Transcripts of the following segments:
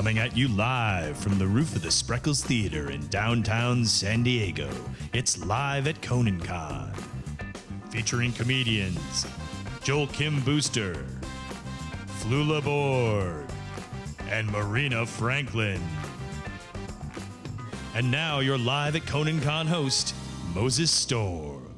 Coming at you live from the roof of the Spreckles Theater in downtown San Diego, it's Live at Conan Con. Featuring comedians Joel Kim Booster, Flula Borg, and Marina Franklin. And now your Live at Conan Con host, Moses Storm.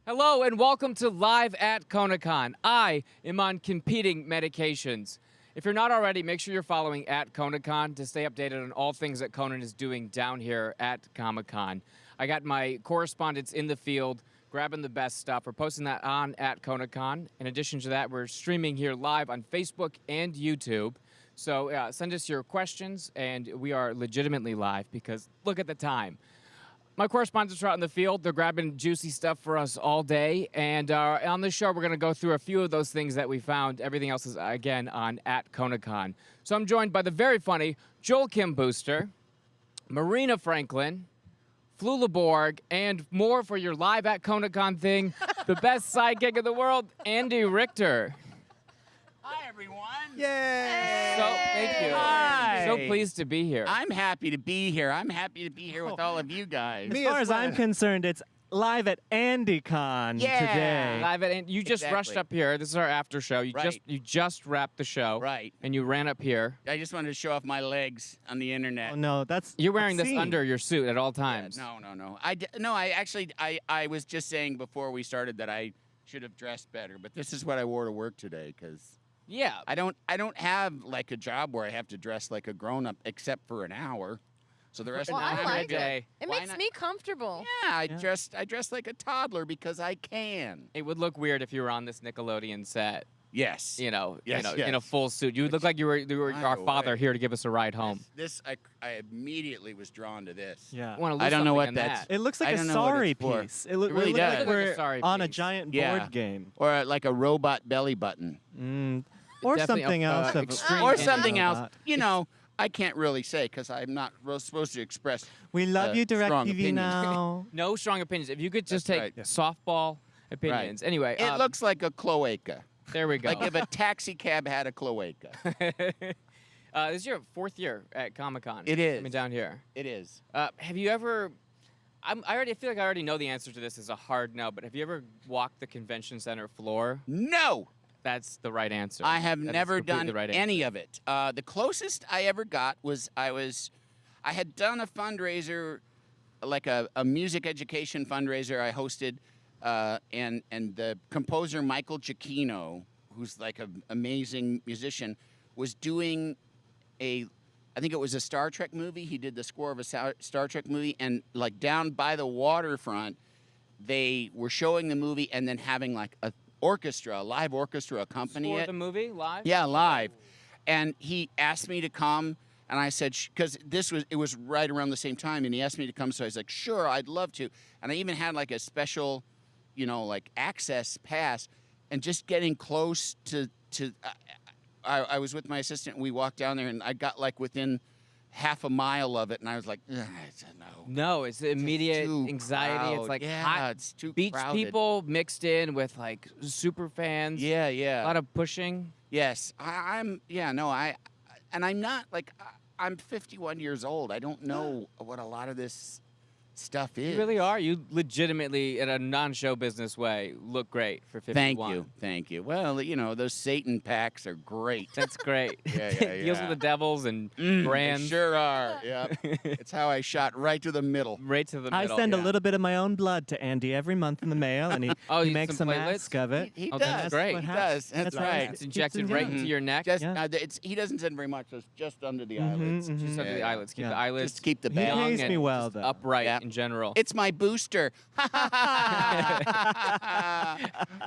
Hello and welcome to Live at ConanCon. I am on competing medications. If you're not already, make sure you're following at ConanCon to stay updated on all things that Conan is doing down here at Comic-Con. I got my correspondents in the field grabbing the best stuff. We're posting that on at ConanCon. In addition to that, we're streaming here live on Facebook and YouTube. So send us your questions, and we are legitimately live because look at the time. My correspondents are out in the field. They're grabbing juicy stuff for us all day. And on this show, we're going to go through a few of those things that we found. Everything else is, again, on at ConanCon. So I'm joined by the very funny Joel Kim Booster, Marina Franklin, Flula Borg, and more for your Live at ConanCon thing, the best sidekick in the world, Andy Richter. Hi, everyone. Yay! So, thank you. Hi. So pleased to be here. I'm happy to be here. I'm happy to be here with all of you guys. As far as I'm concerned, it's live at AndyCon Yeah. today. Live at, you just rushed up here. This is our after show. You Right. just wrapped the show. Right. And you ran up here. I just wanted to show off my legs on the internet. Oh no, that's You're wearing this obscene. under your suit at all times. No. I was just saying before we started that I should have dressed better, but this is what I wore to work today because Yeah. I don't have like a job where I have to dress like a grown up except for an hour. So the rest Well, of the I time like it. It Why makes not? me comfortable. Yeah, I dress like a toddler because I can. It would look weird if you were on this Nickelodeon set, Yes. you know, Yes, in a yes. full suit. You would look like you were By our the father way. here to give us a ride home. I immediately was drawn to this. Yeah. I, wanna lose I don't know something what in that's- that. It looks I like a don't know what sorry it's for. piece. It really looks does. like It looks like a we're sorry on a piece. giant Yeah. board game. Or like a robot belly button. Or Definitely, something else. Of extreme Or Indie something else. robot. You know, I can't really say because I'm not supposed to express. We love you, strong DirecTV opinions. Now. No strong opinions. If you could just That's take right. softball opinions. Anyway, It looks like a cloaca. there we go. Like if a taxi cab had a cloaca. This is your 4th year at Comic-Con. It is. Coming down here. It is. Have you ever? I feel like I already know the answer to this. Is a hard no. But have you ever walked the convention center floor? No, That's the right answer. I have That is never completely done the right any of it. The closest I ever got was I had done a fundraiser, like a music education fundraiser I hosted, and the composer Michael Giacchino, who's like an amazing musician, was doing I think it was a Star Trek movie. He did the score of a Star Trek movie, and like down by the waterfront, they were showing the movie and then having like a live orchestra accompany Score it. the movie live. Yeah, live. And he asked me to come, and I said, because it was right around the same time, and he asked me to come, so I was like, sure, I'd love to. And I even had like a special, like access pass, and just getting close to I was with my assistant, and we walked down there, and I got like within half a mile of it, and I was like, I said no. No, it's immediate too anxiety. crowd. It's like Yeah, hot it's too beach crowded. people mixed in with like super fans. Yeah. A lot of pushing. Yes, I'm not like I'm 51 years old. I don't know what a lot of this stuff is. You really are. You legitimately, in a non-show business way, look great for 51. Thank you. Well, those Satan packs are great. That's great. Yeah. Deals with the devils and brands. They sure are. Yep. It's how I shot right to the middle. Right to the I middle. send yeah. a little bit of my own blood to Andy every month in the mail, and he Oh, you makes a some platelets? mask of it. He Oh, does. that's great. what He happens. does. That's what right. It's happens. injected Keeps right it into in. your neck. Just Yeah. he doesn't send very much. It's just under the Mhm, eyelids. mhm. Just under the Yeah. eyelids. Keep Yeah. the eyelids Just keep the He bag. young pays and me well, just though. upright Yeah. in general. It's my booster.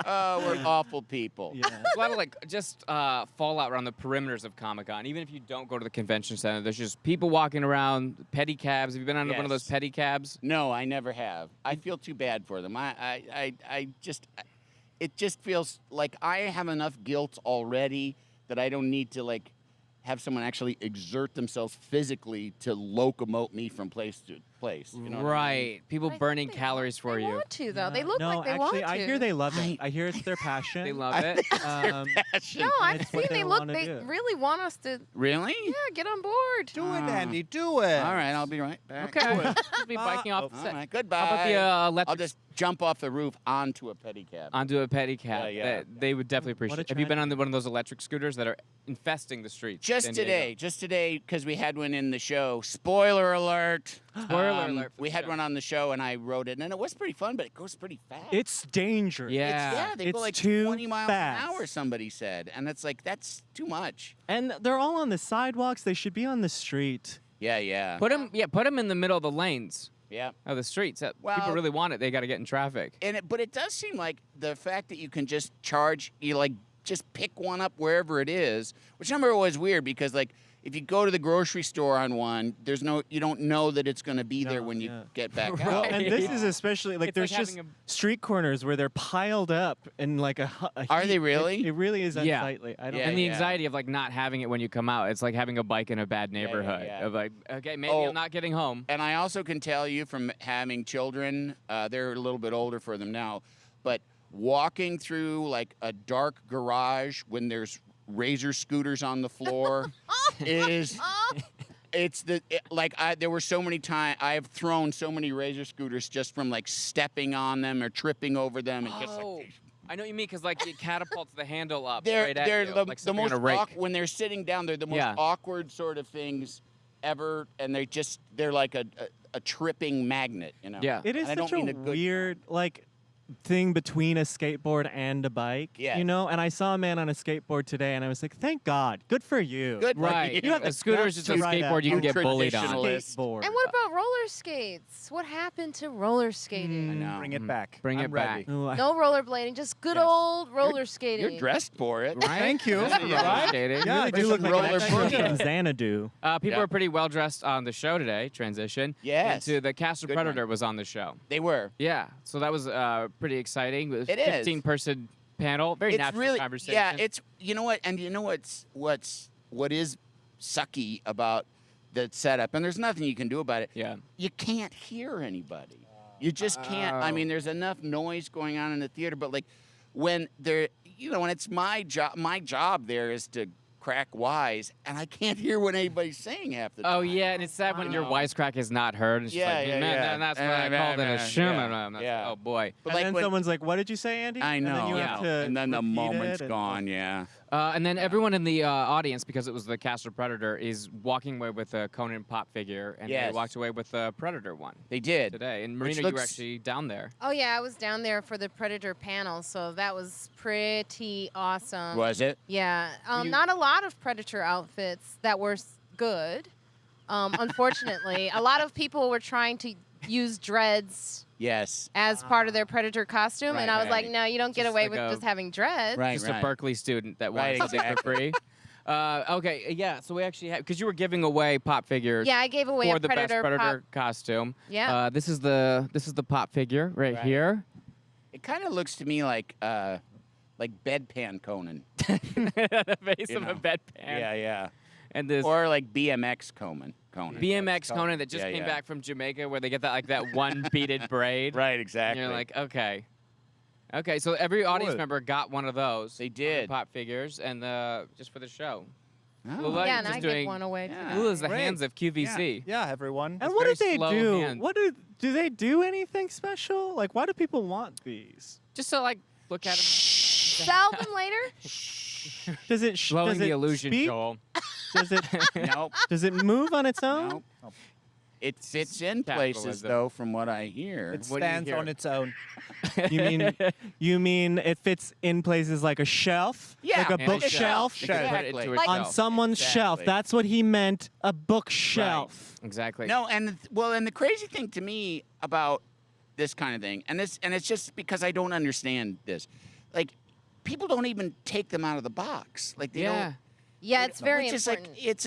Oh, we're awful people. Yeah. There's a lot of just fallout around the perimeters of Comic-Con. Even if you don't go to the convention center, there's just people walking around, pedicabs. Have you been on one of those Yes. pedicabs? No, I never have. I feel too bad for them. It just feels like I have enough guilt already that I don't need to have someone actually exert themselves physically to locomote me from place place. You know what I mean? Right. People But I think burning they calories for they you. want to, though. They look no, like they actually, want to. I hear they love it. I hear it's their passion. They love it. Um, No, I've It's what seen they they look. wanna They do. really want us to. Really? Yeah, get on board. Do it, Andy. Do it. All right, I'll be right back. Okay. Just be biking off the All set. right, goodbye. How about the electric I'll just jump off the roof onto a pedicab. onto a pedicab? Yeah, yeah. They would definitely What a appreciate. Have you been on tragedy. one of those electric scooters that are infesting the streets? Just San Diego? today, because we had one in the show. Spoiler alert. Spoiler alert for We the had show. one on the show, and I rode it, and it was pretty fun, but it goes pretty fast. It's dangerous. Yeah. They go It's like too 20 miles fast. an hour, somebody said. And it's like, that's too much. And they're all on the sidewalks. They should be on the street. Yeah, yeah. Put them in the middle of the lanes Yeah. of the streets. People Well- really want it. They got to get in traffic. But it does seem like the fact that you can just charge, just pick one up wherever it is, which number was weird because like if you go to the grocery store on one, you don't know that it's going to be there No, when you yeah. get back Right. out. And this is especially like It's there's like just having street corners where they're piled up in like a Are heap. they really? It really is Yeah. unsightly. I don't Yeah, And the yeah. anxiety of like not having it when you come out. It's like having a bike in a bad yeah, neighborhood. yeah. Of like, okay, maybe Oh. I'm not getting home. And I also can tell you from having children, they're a little bit older for them now, but walking through like a dark garage when there's razor scooters on the floor is there were so many times I have thrown so many razor scooters just from like stepping on them or tripping over them and just Oh, like I know what you mean because like it catapults the handle up they're right at they're you, the, like the something most on a rake. when they're sitting down, they're the most Yeah. awkward sort of things ever, and they're like a tripping magnet, you know. Yeah. It is And I don't such a mean the good weird like thing between a skateboard and a bike. Yes. You know, and I saw a man on a skateboard today and I was like, thank God. Good for you. Good for Right. you. You have A the scooter is guts just a to ride skateboard you can get bullied on. traditionalist. Skateboard. And what about roller skates? What happened to roller skating? I know. Bring it back. Bring I'm it ready. back. Ooh, I- No rollerblading, just good Yes. old roller skating. You're dressed for it. Right? Thank you. Yeah, you're Right? skating. Yeah, I There's do look some like roller an extra boogie. from Xanadu. People Yeah. are pretty well dressed on the show today. Transition. Yes. Into the Castle Good Predator one. was on the show. They were. Yeah. So that was pretty exciting. It was It is. 15-person panel. Very It's natural really conversation. yeah. It's what is sucky about the setup, and there's nothing you can do about it. Yeah. You can't hear anybody. You just can't. I Oh. mean, there's enough noise going on in the theater, but like when when it's my job there is to crack wise, and I can't hear what anybody's saying half the time. Oh yeah, and it's sad when your Wow. wisecrack is not heard. It's just Yeah, like, yeah, man, yeah. that's what I called it a shimmer. Yeah. Oh boy. But And like then when, someone's like, what did you say, Andy? I And know, then you have to and then the repeat moment's it and- gone. Yeah. And then everyone in the audience, because it was the Castle Predator, is walking away with a Conan pop figure, and they Yes. walked away with a Predator one They did. today. And Which Marina, you were looks- actually down there. Oh yeah, I was down there for the Predator panel, so that was pretty awesome. Was it? Yeah, You- not a lot of Predator outfits that were good. Unfortunately, a lot of people were trying to use dreads Yes. as part of their Predator costume, and Right, I was right. like, no, you don't get Just away like with a- just having dreads. Right. Just a Berkeley student that Right, wanted something for free. Okay, yeah. So we actually have, because you were giving away pop figures. Yeah, I gave away for a the best Predator, Predator pop. costume. Yeah. This is the pop figure right Right. here. It kind of looks to me like bedpan Conan. The face You of a know. bedpan. Yeah. And this Or like BMX Conan. BMX Conan that just Yeah, came yeah. back from Jamaica, where they get that one beaded braid. Right. And Exactly. you're like, okay. So every audience Good. member got one of those. They of the did. pop figures, and just for the show. Oh. Flula, Yeah, you're and just I doing. gave one away. Yeah. Too. Flula's the Great. hands of QVC. Yeah, everyone. And It's what very do they slow do? hand. What do they do anything special? Like, why do people want these? Just to look at them. Sell them later. Does it Blowing does the it illusion, speak? Joel. Does it Nope. does it move on its own? Nope. It fits in Capitalism. places though, from what I hear. It What do you stands hear? on its own. You mean it fits in places like a shelf? Yeah, Like a Yeah, bookshelf? You can put it Exactly. into a Like- On shelf. someone's shelf. Exactly. That's what he meant. A bookshelf. Exactly. No, and the crazy thing to me about this kind of thing, and it's just because I don't understand this, like people don't even take them out of the box, like they Yeah. don't. Yeah, it's very which is important. like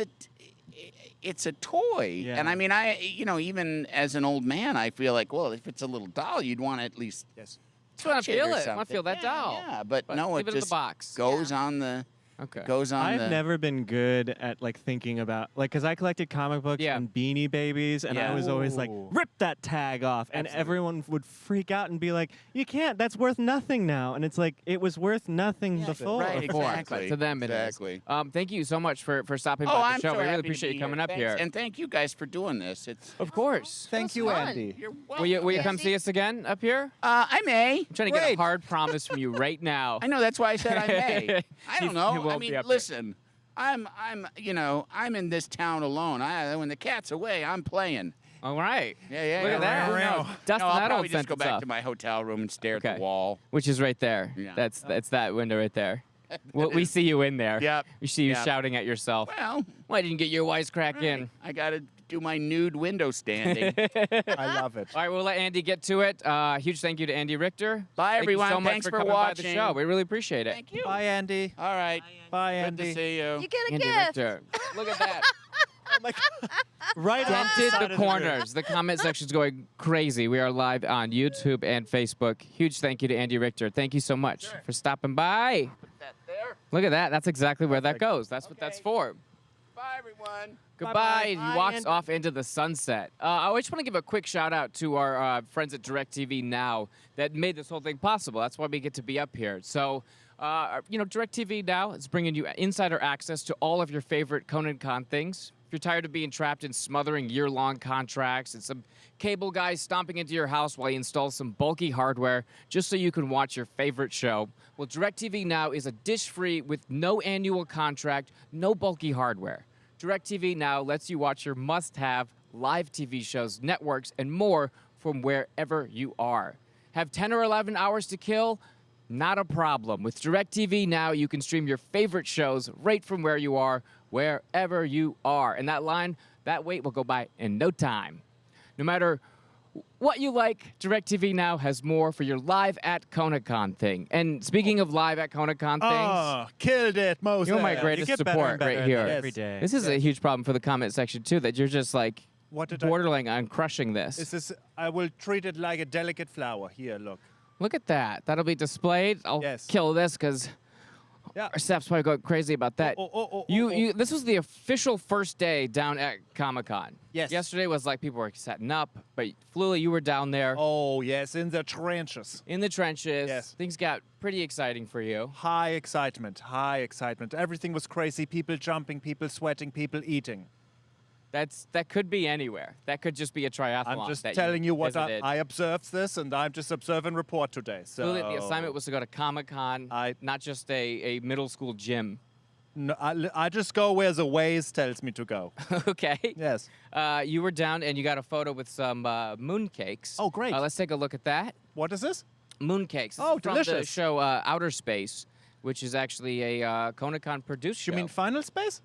it's a toy, Yeah. and I mean even as an old man, I feel like if it's a little doll, you'd want to at least Yes. Just want touch to it feel or it. I want something. to feel that Yeah, doll. Yeah, but no, leave it it in the just box. goes on the. Okay. It goes on. I've never been good at like thinking about because I collected comic books Yeah. and Beanie Babies, and Yeah. I was always like, Ooh. rip that tag off, and everyone would freak out and be like, you can't. That's worth nothing now, and it's like it was worth nothing before. right, Before, exactly. but to them it is. Exactly. Thank you so much for stopping by Oh, the I'm show. so We really happy to appreciate be you coming here. up Thanks. here. And thank you guys for doing this. It's Of course. Thank was you, fun. Andy. you're Will you welcome. come see us again up here? I may. I'm trying to get a Great. hard promise from you right now. I know that's why I said I may. I don't He know. won't I be mean, up here. listen. I'm I'm in this town alone. When the cat's away, I'm playing. All right. Yeah. Look at that. Who Wow. knows? Dust No, that I'll old probably just go sentence back off. to my hotel room and stare Okay. at the wall. Which is right there. Yeah. That's that window right there. We see you in there. Yep. We see you Yep. shouting at yourself. Well, Why didn't you get your wisecrack in? I got to do my nude window standing. I love it. All right, we'll let Andy get to it. Huge thank you to Andy Richter. Bye, Thank everyone. you so much Thanks for for coming by the watching. show. We really appreciate it. Thank you. Bye, Andy. All right. Bye, Good Andy. to see you. You get a Andy gift. Richter. Look at that. Oh my God. Right on Dented side the of the corners. The comment section's going crazy. We are live on YouTube and Facebook. Huge thank you to Andy Richter. Thank you so much for stopping by. Put that there. Look at that. That's exactly where that goes. That's what that's Okay. for. Bye, everyone. Goodbye. Bye-bye. He Bye, walks Andy. off into the sunset. I just want to give a quick shout out to our friends at DIRECTV Now that made this whole thing possible. That's why we get to be up here. So, DIRECTV Now is bringing you insider access to all of your favorite Conan Con things. If you're tired of being trapped in smothering year-long contracts and some cable guys stomping into your house while you install some bulky hardware just so you can watch your favorite show, well, DIRECTV Now is a dish-free with no annual contract, no bulky hardware. DIRECTV Now lets you watch your must-have live TV shows, networks, and more from wherever you are. Have 10 or 11 hours to kill? Not a problem. With DIRECTV Now, you can stream your favorite shows right from where you are, wherever you are. And that wait will go by in no time. No matter what you like, DIRECTV Now has more for your live at ConaCon thing. And speaking of live at ConaCon things, Oh, killed it, Moses. you're my You greatest get better and support better right at here. that every day. This is a huge problem for the comment section too, that you're just like What did I? bordering on crushing this. This is. I will treat it like a delicate flower. Here, look. Look at that. That'll be displayed. I'll Yes. kill this because Yeah. our staff's probably going crazy about that. Oh. This was the official first day down at Comic-Con. Yes. Yesterday was like people were setting up, but Flula, you were down there Oh yes, in the trenches. in the trenches. Yes. Things got pretty exciting for you. High excitement. High excitement. Everything was crazy. People jumping. People sweating. People eating. That could be anywhere. That could just be a triathlon. I'm just that telling you what visited. I observed this, and I'm just observe and report today. So Flula, the assignment was to go to Comic-Con, not just a middle school gym. No, I just go where the Waze tells me to go. Okay. Yes. You were down and you got a photo with some mooncakes. Oh, great. Let's take a look at that. What is this? Mooncakes. This Oh, is from the delicious. show Outer Space, which is actually a ConaCon produced show. You mean Final Space?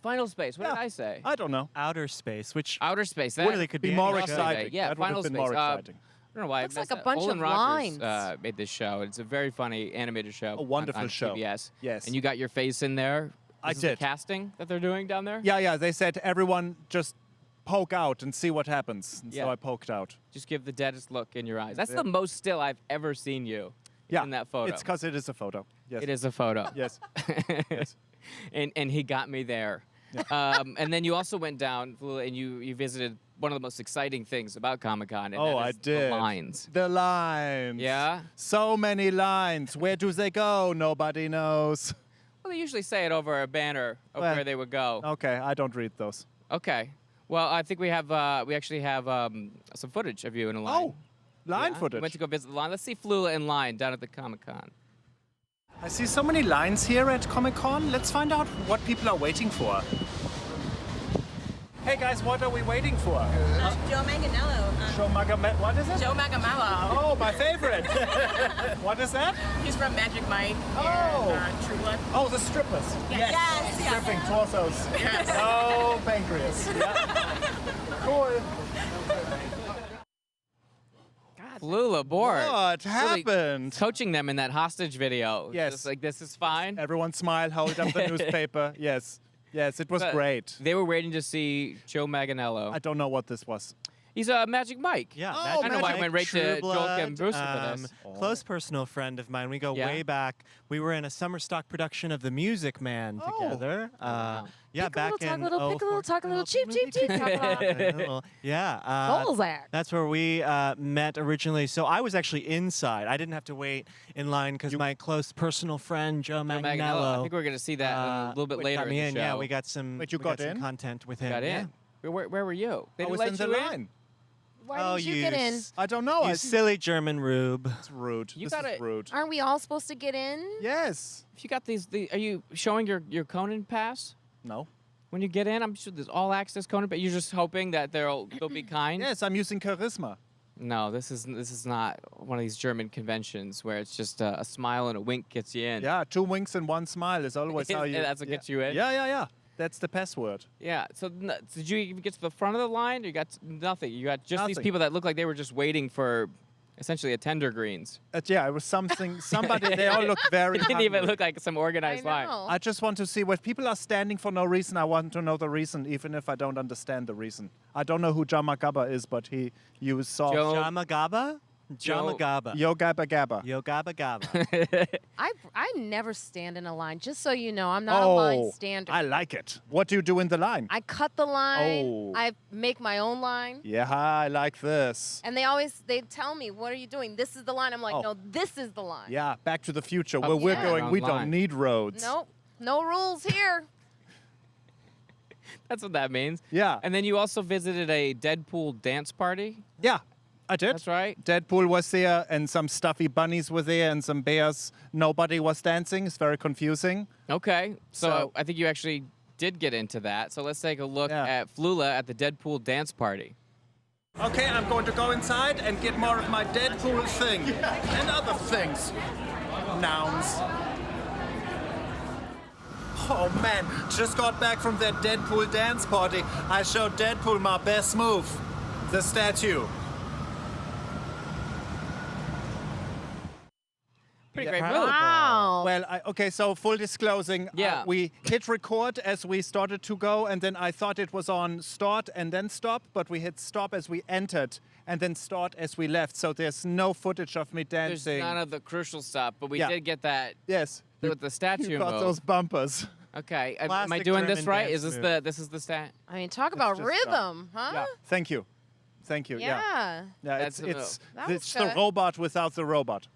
Final Space? What did Yeah. I say? I don't know. Outer space, which Outer Space. What That they could Be be more any show. exciting. Yeah, That would Final have been Space. more exciting. I don't know why. Looks I like missed a that. bunch Olin of Rogers, lines. made this show. It's a very funny animated show. A wonderful on show. TBS. Yes. And you got your face in there. I This is the did. casting that they're doing down there? Yeah. They said everyone just poke out and see what happens. And Yeah. So I poked out. Just give the deadest look in your eyes. That's Yeah. the most still I've ever seen you Yeah. in that photo. It's because it is a photo. Yes. It is a photo. Yes. Yes. and he got me there. And then you also went down, Flula, and you visited one of the most exciting things about Comic-Con. And Oh, that I is did. The lines. The lines. Yeah? So many lines. Where do they go? Nobody knows. Well, they usually say it over a banner of Well, where they would go. Okay, I don't read those. Okay. Well, I think we actually have some footage of you in a line. Oh, line Yeah? footage. We went to go visit the line. Let's see Flula in line down at the Comic-Con. I see so many lines here at Comic-Con. Let's find out what people are waiting for. Hey guys, what are we waiting for? Joe Manganiello. What is it? Joe Manganiello. Oh, my favorite. What is that? He's from Magic Mike Oh. and True Blood. Oh, the strippers. Yes. Stripping torsos. No pancreas. Yeah. Cool. Flula, bored. What Really happened? coaching them in that hostage video. Yes. Just like, this is fine. Everyone smile, hold up the newspaper. Yes. Yes, it was But great. They were waiting to see Joe Manganiello. I don't know what this was. He's a Magic Mike. Yeah, Oh, Magic I know why I Mike, went right True to Joel Blood, Kim Booster for this. Close personal friend of mine. We go Yeah? way back. We were in a summer stock production of The Music Man together. Yeah, Pick a back little, talk in a little, pick a little, 04. talk a little, cheap, cheap, cheap. Talk a lot. Yeah. Bowlsack. That's where we met originally. So I was actually inside. I didn't have to wait in line because my close personal friend Joe Joe Manganiello. I think we're going to see that a little bit later got me in the in. show. Yeah, we got some. But you we got some in? content with him. Got yeah. in. Where were you? They I didn't was let in the you line. Why didn't you get in? I don't know. You silly German rube. It's rude. You This gotta- is rude. Aren't we all supposed to get in? Yes. If you got are you showing your Conan pass? No. When you get in, I'm sure there's all access Conan, but you're just hoping that they'll be kind. Yes, I'm using charisma. No, this is not one of these German conventions where it's just a smile and a wink gets you in. Yeah, 2 winks and 1 smile is always how you. That's what gets you in? Yeah. That's the password. Yeah. So did you even get to the front of the line? Or you got nothing. You got just these Nothing. people that look like they were just waiting for essentially a tender greens. Yeah, it was something. Somebody. They all look very. It didn't even hungry. look like some I organized line. know. I just want to see what people are standing for no reason. I want to know the reason, even if I don't understand the reason. I don't know who Jama Gabba is, but he used soft. Joe- Jamagaba? Jamagaba. Yo Gabba Gabba. Yo Gabba Gabba. I never stand in a line. Just so you know, I'm not a line stander. I like it. What do you do in the line? I cut the line. Oh. I make my own line. Yeah, I like this. And they tell me, what are you doing? This is the line. I'm like, Oh. no, this is the line. Yeah, Back to the Future, Oh, where we're yeah. going, we Online. don't need roads. Nope. No rules here. That's what that means. Yeah. And then you also visited a Deadpool dance party. Yeah, I did. That's right. Deadpool was there, and some stuffy bunnies were there, and some bears. Nobody was dancing. It's very confusing. Okay. So So- I think you actually did get into that. So let's take a look Yeah. at Flula at the Deadpool dance party. Okay, I'm going to go inside and get more of my Deadpool thing and other things. Nouns. Oh man, just got back from that Deadpool dance party. I showed Deadpool my best move, the statue. Pretty Yeah. great Wow. move. Wow. Well, okay, so full disclosing, Yeah. we hit record as we started to go, and then I thought it was on start and then stop, but we hit stop as we entered, and then start as we left, so there's no footage of me There's dancing. none of the crucial stuff, but we Yeah. did get that Yes. with the statue You got move. those bumpers. Okay. Am I Classic doing this German right? dance Is this move. this is the stat? I mean, talk about just, rhythm, huh? Yeah. Thank you. Thank you. Yeah. Yeah. Yeah, That's it's the it's That was it's the good. robot without the robot.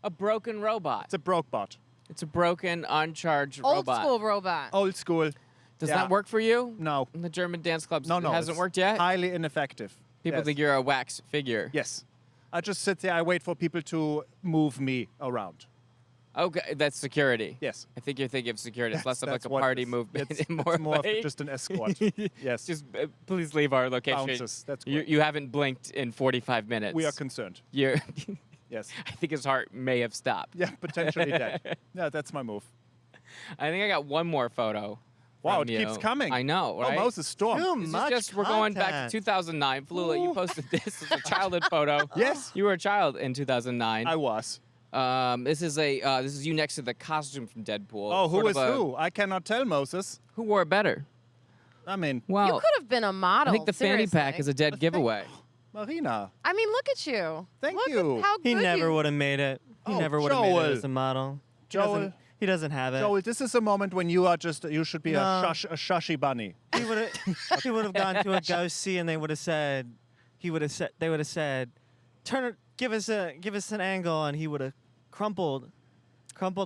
A broken robot. It's a broke bot. It's a broken, uncharged Old robot. school robot. Old school. Does yeah. that work for you? No. In the German dance clubs, No, it no. hasn't it's worked yet. Highly ineffective. People Yes. think you're a wax figure. Yes. I just sit there. I wait for people to move me around. Okay, that's security. Yes. I think you're thinking of security. It's less of like That's a what it party is. movement It's, and it's more, more of like- just an escort. Yes. Just please leave our location. Bounces. That's You, great. you haven't blinked in 45 minutes. We are concerned. You're Yes. I think his heart may have stopped. Yeah, potentially dead. Yeah, that's my move. I think I got one more photo. Wow, from it keeps you. coming. I know, right? Oh, Moses Storm. Too This is much just we're going back to content. 2009. Flula, you posted this as a childhood photo. Yes. You were a child in 2009. I was. This is you next to the costume from Deadpool. Oh, who Sort is of a- who? I cannot tell, Moses. Who wore it better? I mean, Well, You could have been a model. I think the fanny pack seriously. is a dead giveaway. Marina. I mean, look at you. Thank Look you. At how He good never you- would have made it. He Oh, never would have made Joel. it as a model. Joel. He doesn't have it. Joel, this is a moment when you are just, you should be No. a shushy bunny. He would have. He would have gone to a go see, and they would have said, They would have said, turn it, give us an angle, and he would have crumpled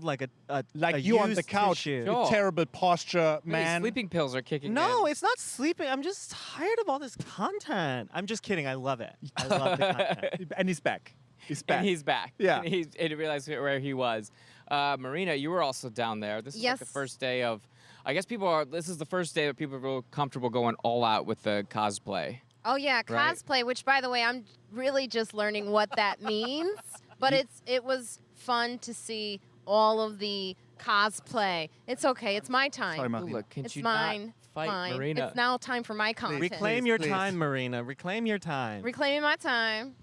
like a Like you on the used couch, tissue. Sure. you terrible posture, Maybe man. sleeping pills are kicking No, in. it's not sleeping. I'm just tired of all this content. I'm just kidding. I love it. I love the content. And he's back. He's back. And he's back. Yeah. And he realized where he was. Marina, you were also down there. This is like the Yes. first day of. I guess this is the first day that people are real comfortable going all out with the cosplay. Oh yeah, Right. cosplay. Which, by the way, I'm really just learning what that means. But it was fun to see all of the cosplay. It's okay. It's my time. Sorry, Marina. Look, can It's you mine. not fight Mine. Marina? It's now time for my content. Reclaim your please. time, Marina. Reclaim your time. Reclaiming my time.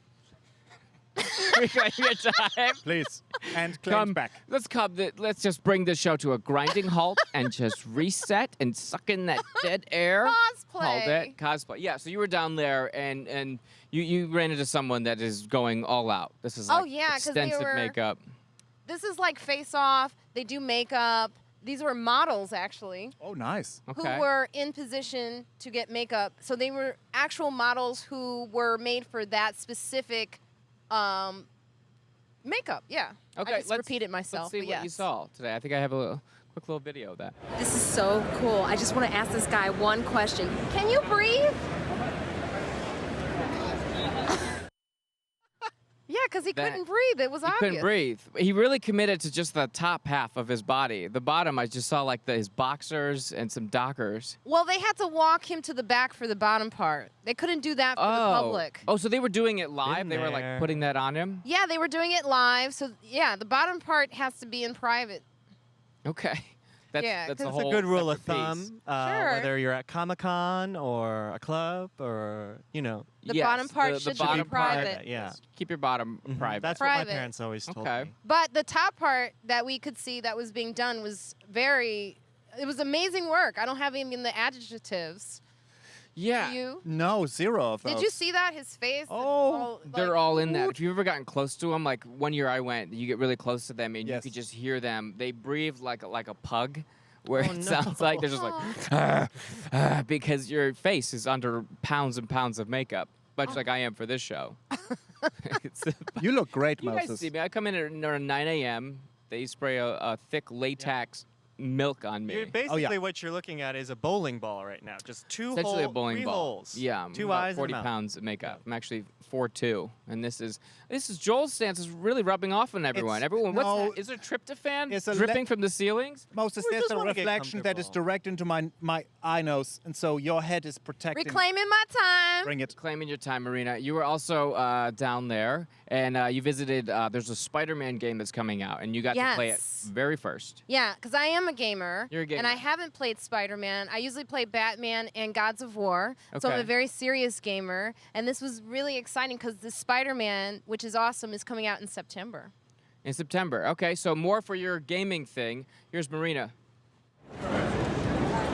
Reclaim your time. Please. And claim back. Let's just bring this show to a grinding halt and just reset and suck in that dead air. Cosplay. Hold it. Cosplay. Yeah, so you were down there and you ran into someone that is going all out. This is like yeah, 'cause they extensive were- makeup. This is like Face Off. They do makeup. These were models, actually, Oh, nice. Okay. who were in position to get makeup. So they were actual models who were made for that specific makeup. Yeah. Okay, I just repeated myself. Let's see but what you yes. saw today. I think I have a quick little video of that. This is so cool. I just want to ask this guy one question. Can you breathe? Yeah, because he That- couldn't breathe. It was He obvious. couldn't breathe. He really committed to just the top half of his body. The bottom, I just saw like his boxers and some dockers. Well, they had to walk him to the back for the bottom part. They couldn't do that for the public. Oh, so they were doing it live? Been They were like there. putting that on him? Yeah, they were doing it live. So, yeah, the bottom part has to be in private. Okay. That's, Yeah, that's 'cause a it's It's whole a good rule of separate thumb, piece. Sure. whether you're at Comic-Con or a club or, The Yes, bottom part the should bottom be private. part, Yeah. Keep your bottom Mhm. private. That's what my Private. parents always told Okay. me. But the top part that we could see that was being done was it was amazing work. I don't have even the adjectives. Yeah. Do you? No, zero of those. Did you see that? His face? Oh, They're all in that. If you've ever gotten close to them, like one year I went, you get really close to them and you Yes. could just hear them. They breathe like a pug, where Oh, it no. sounds like they're just like, because your face is under pounds and pounds of makeup, much like I am for this show. It's- You look great, you guys Moses. see me. I come in at around 9 a.m. They spray a thick latex milk on me. Basically, what you're looking at is a bowling ball right now. Just Essentially a bowling three ball. holes. Yeah, Two about eyes 40 and a mouth. pounds of makeup. I'm actually 4'2", and this is Joel's stance is really rubbing off on everyone. It's- Everyone, what's no, that? Is there tryptophan it's a dripping from the ceilings? Moses, We there's just a wanna get reflection that is comfortable. direct into my eye nose, and so your head is protecting. Reclaiming my time. Bring it. Claiming your time, Marina. You were also down there, and you visited. There's a Spider-Man game that's coming out, and you got to play it Yes. very first. Yeah, because I am a gamer. You're a gamer. And I haven't played Spider-Man. I usually play Batman and Gods of War. So I'm Okay. a very serious gamer. And this was really exciting because the Spider-Man, which is awesome, is coming out in September. In September. Okay, so more for your gaming thing. Here's Marina.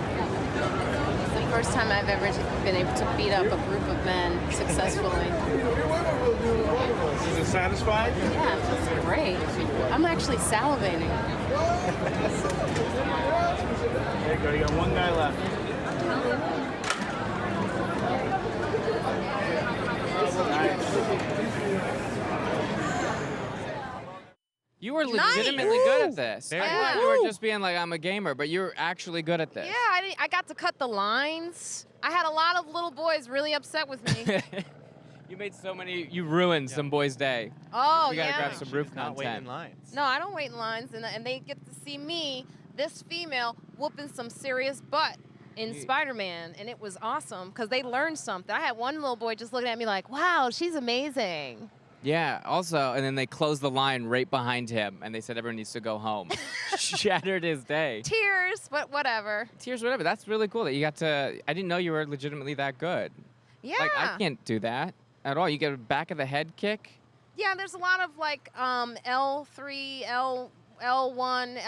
It's the first time I've ever been able to beat up a group of men successfully. Is it satisfying? Yeah, it feels great. I'm actually salivating. There you go. You got one guy left. You were Nice. legitimately good at this. Very I good. thought you were just being like, I'm a gamer, but you're actually good at this. Yeah, I got to cut the lines. I had a lot of little boys really upset with me. You made so many. You ruined some boy's day. Oh, We gotta yeah. grab some roof Not waiting in content. lines. No, I don't wait in lines. And they get to see me, this female, whooping some serious butt in You- Spider-Man. And it was awesome because they learned something. I had one little boy just looking at me like, wow, she's amazing. Yeah. Also, and then they closed the line right behind him, and they said everyone needs to go home. Shattered his day. Tears, but whatever. Tears, whatever. That's really cool that you got to. I didn't know you were legitimately that good. Yeah. Like I can't do that at all. You get a back of the head kick. Yeah, there's a lot of like L3, L1,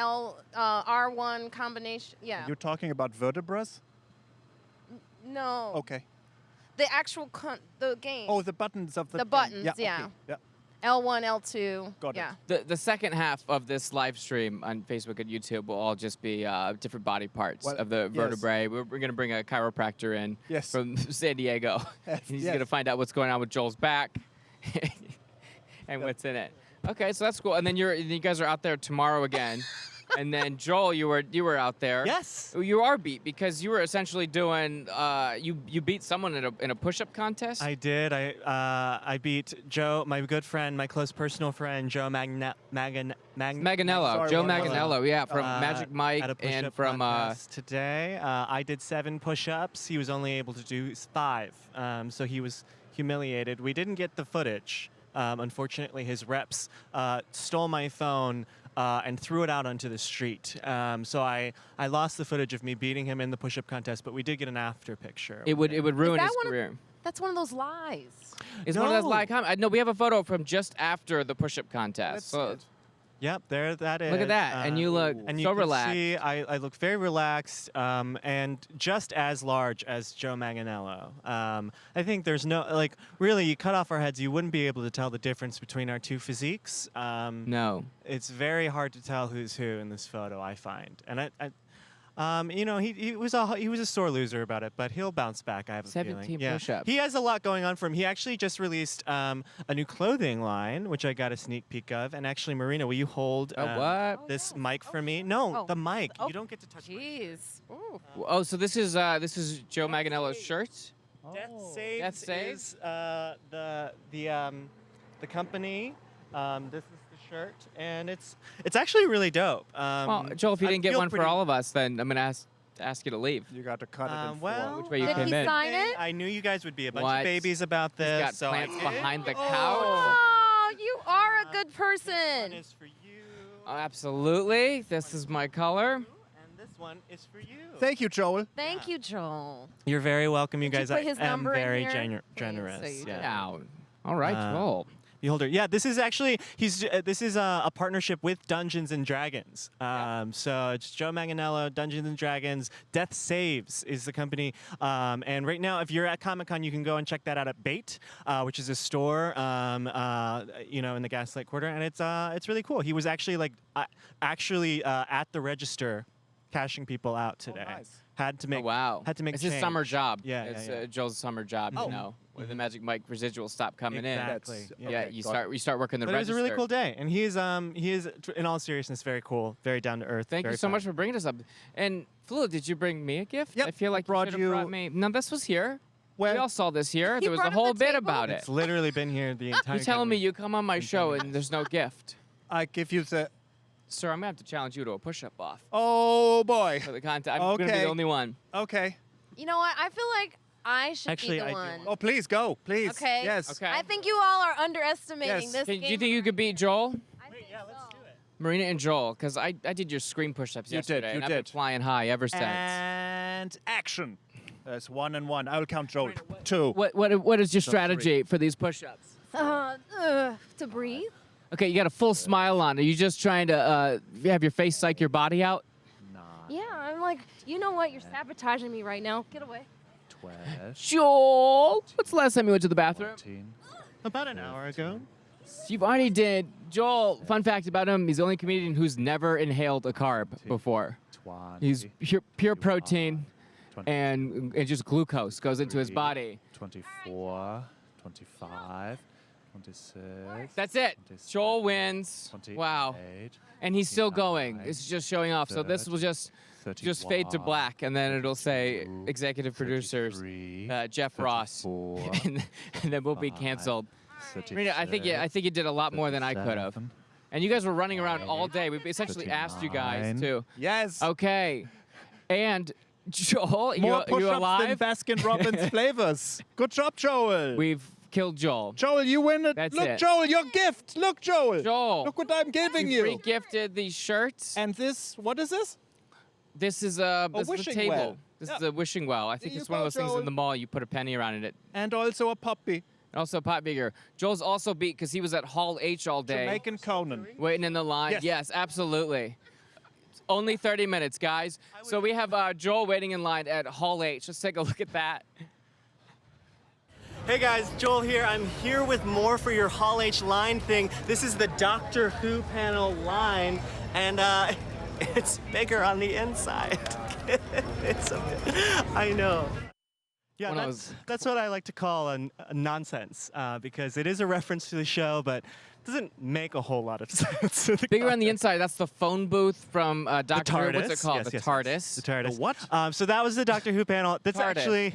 R1 combination. Yeah. You're talking about vertebras? No. Okay. The actual the game. Oh, the buttons of the. The thing. buttons, Yeah. yeah. Okay. Yeah. L1, L2. Got it. yeah. The second half of this live stream on Facebook and YouTube will all just be different body parts Well, of the yes. vertebrae. We're going to bring a chiropractor in Yes. from San Diego. He's Yes. going to find out what's going on with Joel's back and what's in it. Okay, so that's cool. And then you guys are out there tomorrow again. And then Joel, you were out there. Yes. You are beat because you were essentially doing you beat someone in a push-up contest. I did. I beat Joe, my good friend, my close personal friend, Joe Maganello, Sorry, Joe what was it? Maganello, yeah, from Magic at Mike a push-up and from contest today. I did 7 push-ups. He was only able to do 5, so he was humiliated. We didn't get the footage. Unfortunately, his reps stole my phone and threw it out onto the street. So I lost the footage of me beating him in the push-up contest, but we did get an after picture. it would ruin that his one of- career. That's one of those lies. It's one of those No. live comments. No, we have a photo from just after the push-up contest. So Yep, there that is. look at that, and you look and you so can relaxed. see I look very relaxed and just as large as Joe Manganiello. I think there's no, like, really, you cut off our heads, you wouldn't be able to tell the difference between our two physiques. No. It's very hard to tell who's who in this photo, I find. And you know, he was a sore loser about it, but he'll bounce back. I have a 17 feeling. Yeah. push-ups. He has a lot going on for him. He actually just released a new clothing line, which I got a sneak peek of. And actually, Marina, will you hold what? this mic for me? No, Oh. the mic. Oh. You don't get to touch my Jeez. Ooh. Oh, so this is Joe Manganiello's shirt. Death Death Saves Saves? is the company. This is the shirt, and it's actually really dope. Well, Joel, if you I didn't get feel one for pretty- all of us, then I'm gonna ask you to leave. You got to cut it in well, four. Which way you Did came he in? sign it? I knew you guys would be a bunch What? of babies about this. He's got so I plants did. behind the couch. Oh, you are a good One person. is for you, Oh, absolutely. This is my color. and this one is for you. Thank you, Joel. Thank you, Joel. You're very welcome, you Did you guys. put his I am number in very here? generous. Please, so you yeah. Yeah. All right, Joel. Beholder. Yeah, this is actually this is a partnership with Dungeons and Dragons. So it's Joe Manganiello, Dungeons and Dragons. Death Saves is the company. And right now, if you're at Comic-Con, you can go and check that out at Bait, which is a store, you know, in the Gaslight Quarter, and it's really cool. He was actually at the register, cashing people out today. nice. Had to make Oh, wow. had to make It's his change. summer job. Yeah, It's yeah. Joel's summer job, Oh. you know. When the Magic Mike residuals stop coming Exactly. in. Yeah. Yeah, you start working the But it was register. a really cool day, and he is, in all seriousness, very cool, very down to earth. Thank you very so fun. much for bringing us up. And Flula, did you bring me a gift? Yep, I feel I like brought you should you- have brought me. No, this was here. Well, We all saw this here. There was a brought up whole the bit table? about it. It's literally been here the entire You time. telling me you come on my show and there's no gift? I give you the. Sir, I'm gonna have to challenge you to a push-up off Oh boy. for the content. I'm gonna be Okay. the only one. Okay. You know what? I feel like I should Actually, be the I do one. Oh, please go, please. Okay. Yes. Okay. I think you all are underestimating Yes. this Do game. you think you could beat Joel? I think Yeah, let's do it. Marina and Joel, because I did your screen push-ups You did, yesterday, you and I've been did. flying high ever since. And action. There's 1 and 1. I will count Joel. 2. What is your So strategy for these push-ups? to breathe. Okay, you got a full smile on. Are you just trying to have your face psych your body out? Yeah, I'm like, you know what? You're sabotaging me right now. Get away. 12, Joel, what's the last time you went to the bathroom? 14, About an hour ago. You've already did. Joel, fun fact about him, he's the only comedian who's never inhaled a carb before. 20, He's pure protein 20, and just glucose goes into his body. 24, 25, 26. That's it. 27, Joel wins. 28, Wow. And he's still going. 29, It's just showing off. So this will just fade to 31, black, and then it'll say 32, executive producers 33, Jeff Ross, 34, and then we'll be canceled. 36, Marina, I think you did a lot more than I could have. 37, And you guys were running around all day. We essentially asked you guys 39. to. Yes. Okay. And Joel, More you push-ups than alive? Baskin Robbins flavors. Good job, Joel. We've killed Joel. Joel, you win it. That's Look, it. Joel, your gift. Look, Joel. Joel, Look what I'm giving you. re-gifted these shirts. And this, what is this? This is a wishing table. well. This Yeah. is a wishing well. I think There it's you one of go, those things Joel. in the mall you put a penny around it. And also a puppy. And also pot bigger. Joel's also beat because he was at Hall H all day. Jamaican Conan. Waiting in the line. Yes. Absolutely. It's only 30 minutes, guys. So we have Joel waiting in line at Hall H. Let's take a look at that. Hey guys, Joel here. I'm here with more for your Hall H line thing. This is the Doctor Who panel line, and it's bigger on the inside. It's a bit, I know. Yeah, One of those- that's what I like to call a nonsense, because it is a reference to the show, but doesn't make a whole lot of sense. to the Bigger on the context. inside, that's the phone booth from The Doctor Who. TARDIS. What's it called? Yes, the yes, TARDIS. yes. The TARDIS. The what? So that was the Doctor Who panel. That's TARDIS. actually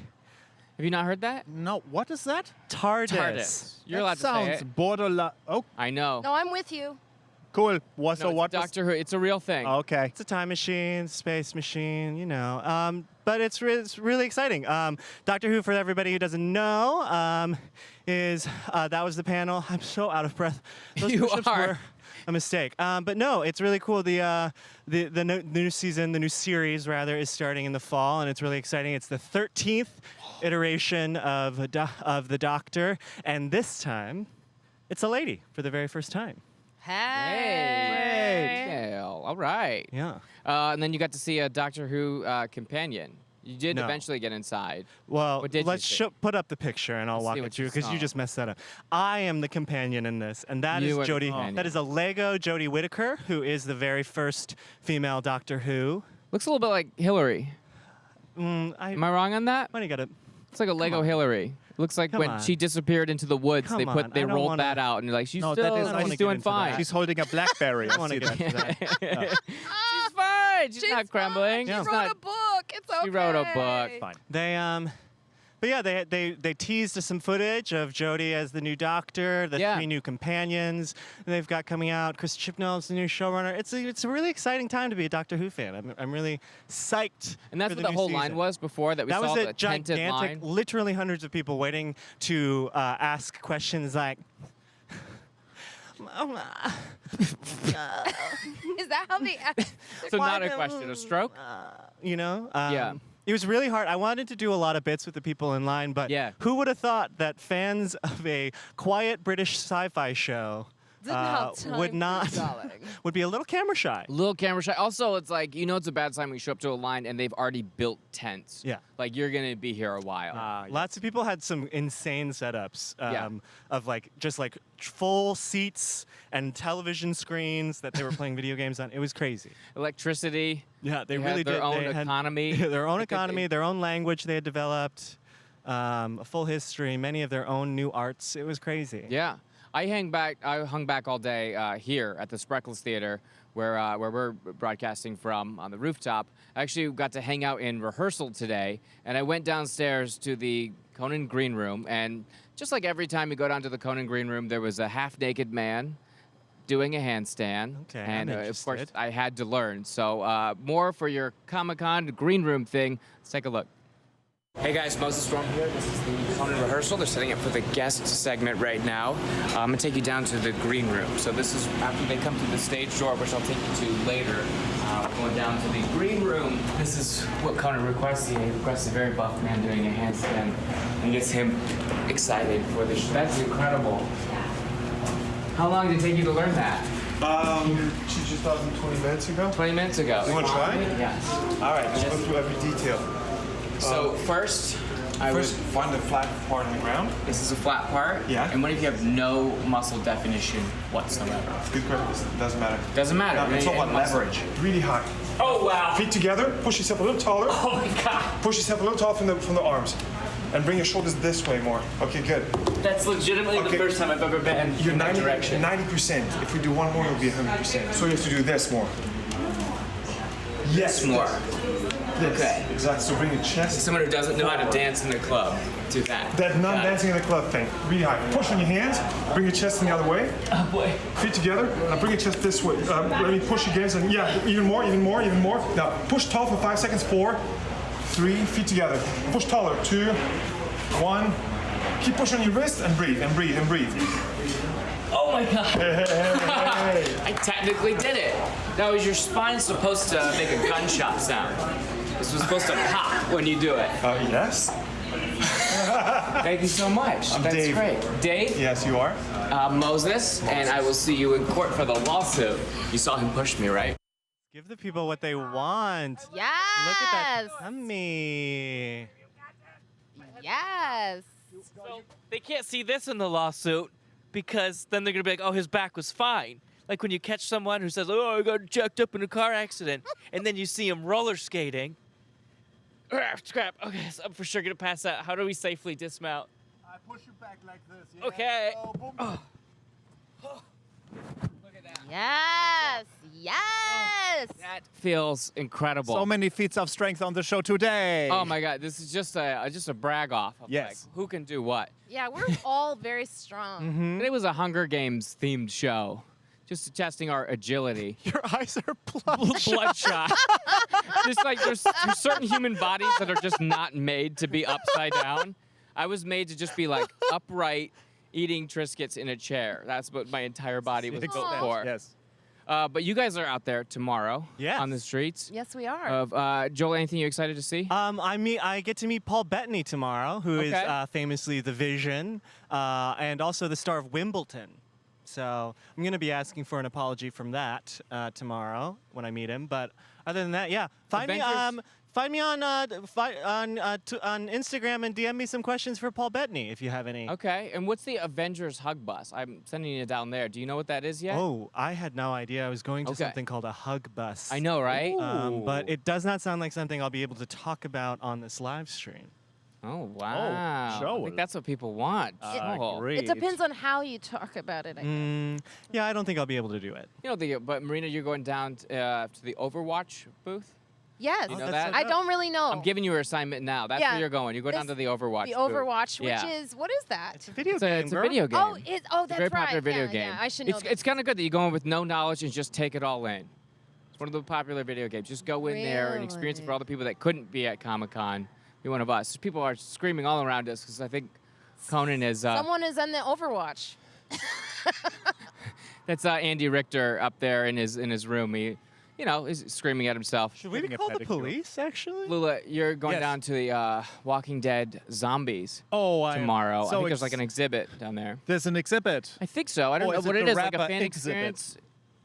Have you not heard that? No, what is that? TARDIS. You're that allowed to sounds say it. borderline. Oh, I know. No, I'm with you. cool. What? No, So it's what? Doctor Who. It's a real thing. Okay. It's a time machine, space machine, you know. but it's really exciting. Doctor Who, for everybody who doesn't know, is that was the panel. I'm so out of breath. Those You push-ups are. were a mistake. But no, it's really cool. The new season, the new series rather, is starting in the fall, and it's really exciting. It's the 13th iteration of the Doctor, and this time, it's a lady for the very first time. Hey. Yeah, all right. Yeah. And then you got to see a Doctor Who companion. You did No. eventually get inside. Well, What did you let's see? put up the picture, and I'll Let's walk see it what through you because you saw. just messed that up. I am the companion in this, and that You are is the Jodie. companion. That is a Lego Jodie Whittaker, who is the very first female Doctor Who. Looks a little bit like Hillary. Am I wrong on that? Why do you got it? It's like a Lego Hillary. Looks like Come when on. she disappeared into the woods, Come they on, I don't rolled wanna- that out, and you're like, she's No, that still, is- I don't wanna she's get doing into that. fine. She's holding a BlackBerry. I I want to see get that. into that. She's fine. She's not crumbling. She Yeah. She's wrote not- a book. It's okay. She wrote a book. Fine. But yeah, they teased us some footage of Jodie as the new Doctor, the Yeah. 3 new companions they've got coming out. Chris Chibnall's the new showrunner. It's a really exciting time to be a Doctor Who fan. I'm really psyched. And that's for what the the new whole season. line was before that we That saw was the a tinted gigantic, line. literally hundreds of people waiting to ask questions like, Is that how they act? So why not a the- question, a stroke? you know? Yeah. It was really hard. I wanted to do a lot of bits with the people in line, but Yeah. who would have thought that fans of a quiet British sci-fi show Didn't have time would for not darling. would be a little camera shy. Little camera shy. Also, it's like, you know, it's a bad sign when you show up to a line and they've already built tents. Yeah. Like, you're going to be here a while. Lots of people had some insane setups Yeah. of just full seats and television screens that they were playing video games on. It was crazy. Electricity. Yeah, they They really had their did. own They had economy. their own Like, they- economy, their own language they had developed, a full history, many of their own new arts. It was crazy. Yeah. I hung back all day here at the Spreckles Theater, where we're broadcasting from on the rooftop. I actually got to hang out in rehearsal today, and I went downstairs to the Conan Green Room, and just like every time you go down to the Conan Green Room, there was a half-naked man doing a handstand. Okay, and I'm of course, interested. I had to learn. So more for your Comic-Con Green Room thing. Let's take a look. Hey guys, Moses Storm here. This is the Conan rehearsal. They're setting up for the guest segment right now. I'm gonna take you down to the green room. So this is after they come through the stage door, which I'll take you to later. Going down to the green room. This is what Conan requests. He requests a very buff man doing a handstand and gets him excited for the show. That's incredible. How long did it take you to learn that? She just started 20 minutes ago. 20 minutes ago. You wanna try? Yes. All right, let's go through every detail. So first, I would. First, find the flat part on the ground. This is a flat part. Yeah. And what if you have no muscle definition whatsoever? Good question. Doesn't matter. Doesn't matter. No, it's all about Any muscle. leverage. Really high. Oh wow. Feet together. Push yourself a little taller. Oh my god. Push yourself a little taller from the arms, and bring your shoulders this way more. Okay, good. That's legitimately Okay. the first time I've ever been You're in that direction. 90%. If we do one more, it'll be 100%. So you have to do this more. Yes, more. Yes. Okay. Exactly. So bring your chest. Someone who doesn't know how to dance in the club, do that. That non-dancing in the club thing. Really high. Push on your hands. Bring your chest in the other way. Oh boy. Feet together. Now bring your chest this way. Let me push against and yeah, even more. Now push tall for 5 seconds. 4, 3, feet together. Push taller. 2, 1. Keep pushing on your wrist and breathe and breathe and breathe. Oh my god. Hey. I technically did it. Now, is your spine supposed to make a gunshot sound? This was supposed to pop when you do it. Yes. Thank you so much. I'm That's Dave. great. Dave? Yes, you are. Moses, and I will see you in court for the lawsuit. You saw him push me, right? Give the people what they want. Yes. Look at that tummy. Yes. So they can't see this in the lawsuit because then they're gonna be like, oh, his back was fine. Like when you catch someone who says, oh, I got jacked up in a car accident, and then you see him roller skating. Crap. Okay, so I'm for sure gonna pass out. How do we safely dismount? I push you back like this. Okay. Yes. Yes. That feels incredible. So many feats of strength on the show today. Oh my God, this is just a brag off. Of Yes. like, who can do what? Yeah, we're all very strong. Today was a Hunger Games themed show. just testing our agility. Your eyes are bloodshot. Bloodshot. Just like there's certain human bodies that are just not made to be upside down. I was made to just be like upright, eating Triscuits in a chair. That's what my entire body was built for. Yes. But you guys are out there tomorrow on the streets. Yes, we are. Of Joel, anything you excited to see? I get to meet Paul Bettany tomorrow, who is famously the Vision, and also the star of Wimbledon. So I'm going to be asking for an apology from that tomorrow when I meet him. But other than that, yeah, find me on Instagram and DM me some questions for Paul Bettany if you have any. Okay, and what's the Avengers Hug Bus? I'm sending you down there. Do you know what that is yet? Oh, I had no idea. I was going to something called a hug bus. I know, right? But it does not sound like something I'll be able to talk about on this live stream. Oh, wow. I Joel. think that's what people want. Joel. Great. It depends on how you talk about it, I guess. Yeah, I don't think I'll be able to do it. You know, but Marina, you're going down to the Overwatch booth? Yes. You know that? I don't really know. I'm giving you your assignment now. That's where you're going. You go down to the Overwatch The booth. Overwatch, which Yeah. is, what is that? It's a video It's game. a video game. Oh, that's It's a very popular right. video Yeah, game. yeah, I should know It's kind of good that you go in with no knowledge and just take it all in. It's one of the popular video games. Just go in there and experience it for all the people that couldn't be at Comic-Con. Be one of us. People are screaming all around us because I think Conan is... Someone is in the Overwatch. That's Andy Richter up there in his room. He, is screaming at himself. Should we call the police, actually? Flula, you're going Yes. down to the Walking Dead zombies tomorrow. I think there's like an exhibit down there. There's an exhibit. I think so. I don't know is what it it the is. Like a rapper fan exhibit? experience.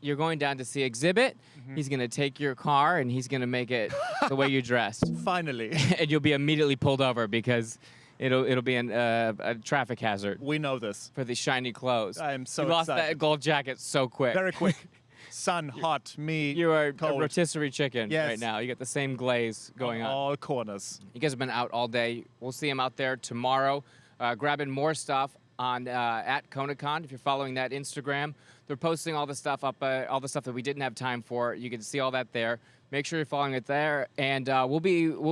You're going down to see exhibit. He's gonna take your car and he's gonna make it the way you dressed, Finally. and you'll be immediately pulled over because it'll be a traffic hazard We know this. for the shiny clothes. I am so You lost that excited. gold jacket so quick. Very quick. Sun, hot, me, You are a cold. rotisserie chicken Yes. right now. You got the same glaze going on. All corners. You guys have been out all day. We'll see him out there tomorrow, grabbing more stuff on at ConaCon. If you're following that Instagram, they're posting all the stuff up, all the stuff that we didn't have time for. You can see all that there. Make sure you're following it there, and we'll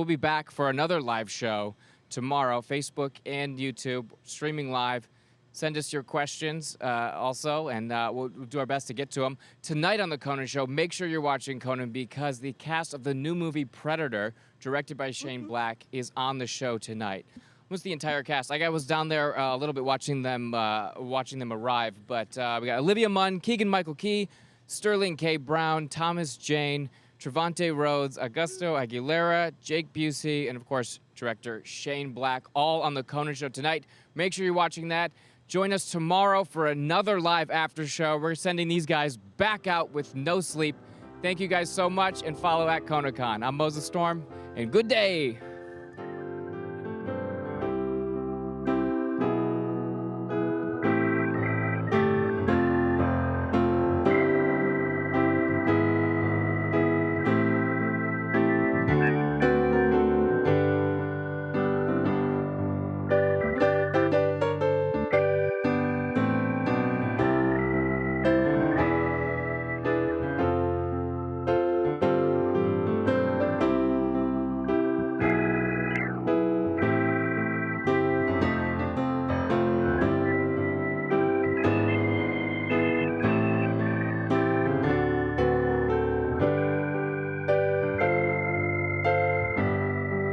be back for another live show tomorrow, Facebook and YouTube, streaming live. Send us your questions also, and we'll do our best to get to them. Tonight on The Conan Show, make sure you're watching Conan because the cast of the new movie Predator, directed by Shane Black, is on the show tonight. Almost the entire cast. Like I was down there a little bit watching them arrive, but we got Olivia Munn, Keegan-Michael Key, Sterling K. Brown, Thomas Jane, Trevante Rhodes, Augusto Aguilera, Jake Busey, and of course, director Shane Black, all on The Conan Show tonight. Make sure you're watching that. Join us tomorrow for another live after show. We're sending these guys back out with no sleep. Thank you guys so much, and follow at ConaCon. I'm Moses Storm, and good day.